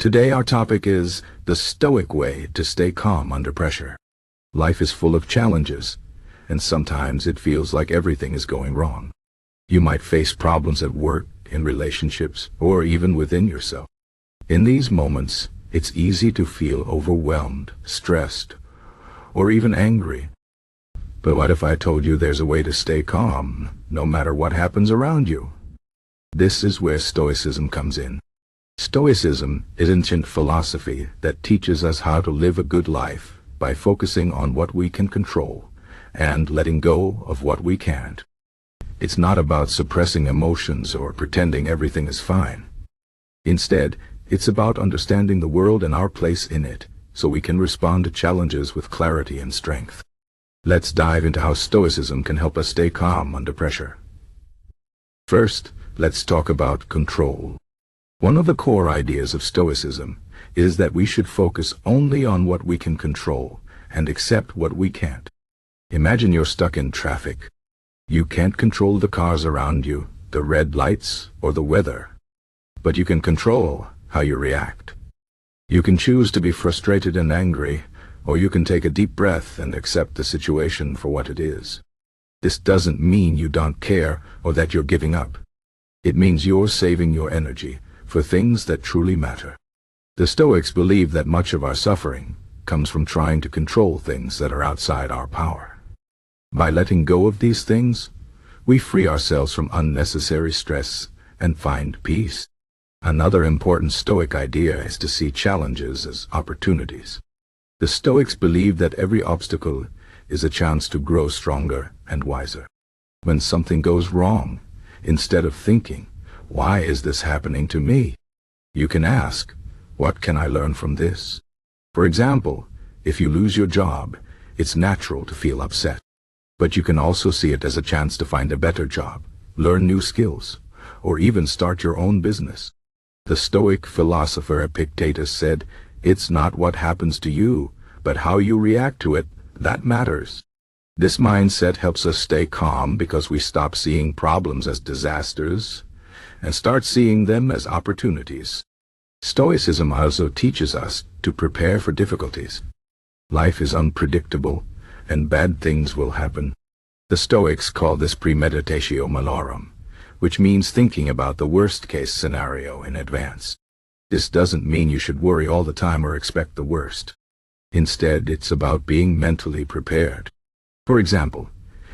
Today our topic is the Stoic way to stay calm under pressure. Life is full of challenges, and sometimes it feels like everything is going wrong. You might face problems at work, in relationships, or even within yourself. In these moments, it's easy to feel overwhelmed, stressed, or even angry. But what if I told you there's a way to stay calm, no matter what happens around you? This is where Stoicism comes in. Stoicism is ancient philosophy that teaches us how to live a good life by focusing on what we can control and letting go of what we can't. It's not about suppressing emotions or pretending everything is fine. Instead, it's about understanding the world and our place in it, so we can respond to challenges with clarity and strength. Let's dive into how Stoicism can help us stay calm under pressure. First, let's talk about control. One of the core ideas of Stoicism is that we should focus only on what we can control and accept what we can't. Imagine you're stuck in traffic. You can't control the cars around you, the red lights, or the weather. But you can control how you react. You can choose to be frustrated and angry, or you can take a deep breath and accept the situation for what it is. This doesn't mean you don't care or that you're giving up. It means you're saving your energy for things that truly matter. The Stoics believe that much of our suffering comes from trying to control things that are outside our power. By letting go of these things, we free ourselves from unnecessary stress and find peace. Another important Stoic idea is to see challenges as opportunities. The Stoics believe that every obstacle is a chance to grow stronger and wiser. When something goes wrong, instead of thinking, "Why is this happening to me?" you can ask, "What can I learn from this?" For example, if you lose your job, it's natural to feel upset. But you can also see it as a chance to find a better job, learn new skills, or even start your own business. The Stoic philosopher Epictetus said, "It's not what happens to you, but how you react to it that matters." This mindset helps us stay calm because we stop seeing problems as disasters and start seeing them as opportunities. Stoicism also teaches us to prepare for difficulties. Life is unpredictable, and bad things will happen. The Stoics call this premeditatio malorum, which means thinking about the worst-case scenario in advance. This doesn't mean you should worry all the time or expect the worst. Instead, it's about being mentally prepared. For example,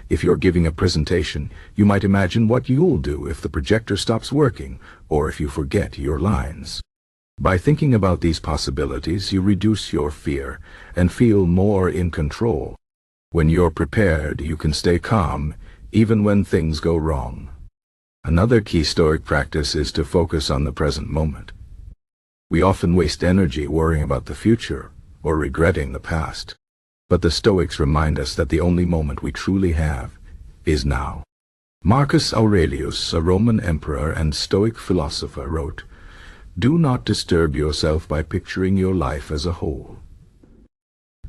if you're giving a presentation, you might imagine what you'll do if the projector stops working, or if you forget your lines. By thinking about these possibilities, you reduce your fear and feel more in control. When you're prepared, you can stay calm, even when things go wrong. Another key Stoic practice is to focus on the present moment. We often waste energy worrying about the future or regretting the past. But the Stoics remind us that the only moment we truly have is now. Marcus Aurelius, a Roman emperor and Stoic philosopher, wrote, "Do not disturb yourself by picturing your life as a whole.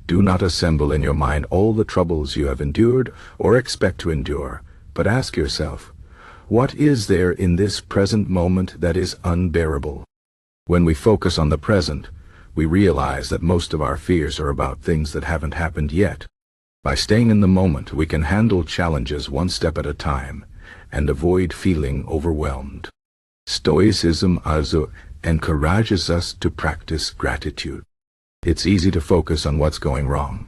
Do not assemble in your mind all the troubles you have endured or expect to endure, but ask yourself, what is there in this present moment that is unbearable?" When we focus on the present, we realize that most of our fears are about things that haven't happened yet. By staying in the moment, we can handle challenges one step at a time and avoid feeling overwhelmed. Stoicism also encourages us to practice gratitude. It's easy to focus on what's going wrong,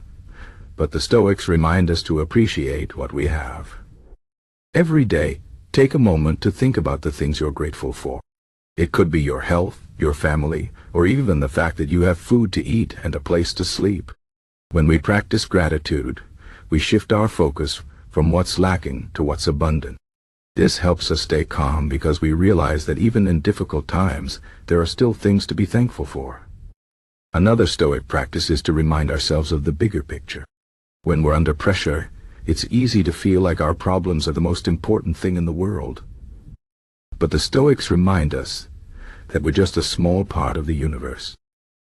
but the Stoics remind us to appreciate what we have. Every day, take a moment to think about the things you're grateful for. It could be your health, your family, or even the fact that you have food to eat and a place to sleep. When we practice gratitude, we shift our focus from what's lacking to what's abundant. This helps us stay calm because we realize that even in difficult times, there are still things to be thankful for. Another Stoic practice is to remind ourselves of the bigger picture. When we're under pressure, it's easy to feel like our problems are the most important thing in the world. But the Stoics remind us that we're just a small part of the universe.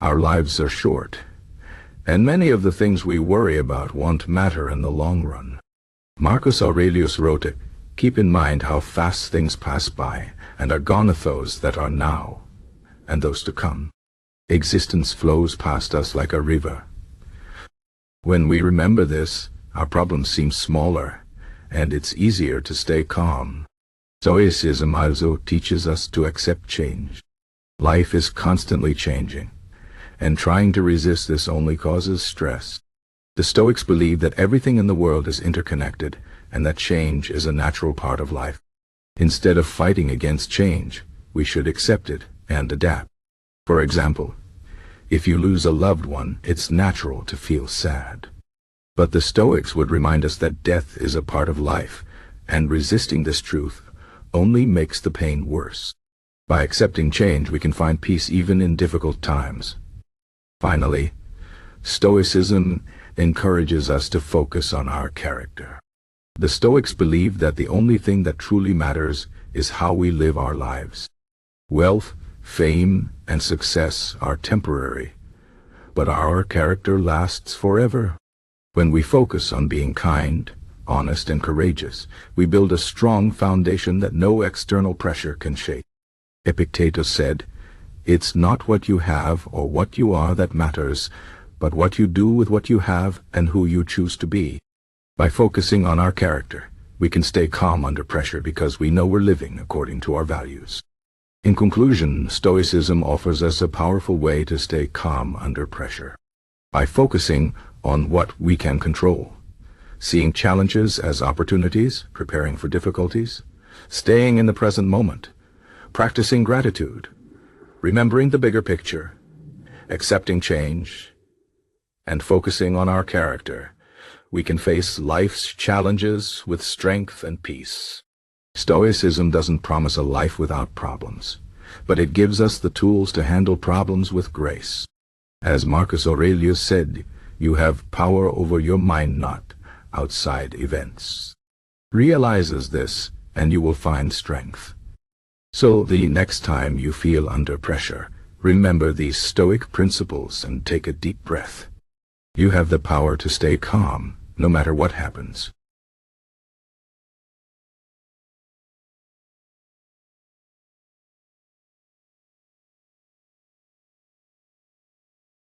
Our lives are short, and many of the things we worry about won't matter in the long run. Marcus Aurelius wrote it, "Keep in mind how fast things pass by, and are gone are those that are now, and those to come." Existence flows past us like a river. When we remember this, our problems seem smaller, and it's easier to stay calm. Stoicism also teaches us to accept change. Life is constantly changing, and trying to resist this only causes stress. The Stoics believe that everything in the world is interconnected, and that change is a natural part of life. Instead of fighting against change, we should accept it and adapt. For example, if you lose a loved one, it's natural to feel sad. But the Stoics would remind us that death is a part of life, and resisting this truth only makes the pain worse. By accepting change, we can find peace even in difficult times. Finally, Stoicism encourages us to focus on our character. The Stoics believe that the only thing that truly matters is how we live our lives. Wealth, fame, and success are temporary, but our character lasts forever. When we focus on being kind, honest, and courageous, we build a strong foundation that no external pressure can shake. Epictetus said, "It's not what you have or what you are that matters, but what you do with what you have and who you choose to be." By focusing on our character, we can stay calm under pressure because we know we're living according to our values. In conclusion, Stoicism offers us a powerful way to stay calm under pressure. By focusing on what we can control, seeing challenges as opportunities, preparing for difficulties, staying in the present moment, practicing gratitude, remembering the bigger picture, accepting change, and focusing on our character, we can face life's challenges with strength and peace. Stoicism doesn't promise a life without problems, but it gives us the tools to handle problems with grace. As Marcus Aurelius said, "You have power over your mind, not outside events." Realizes this, and you will find strength. So the next time you feel under pressure, remember these Stoic principles and take a deep breath. You have the power to stay calm, no matter what happens.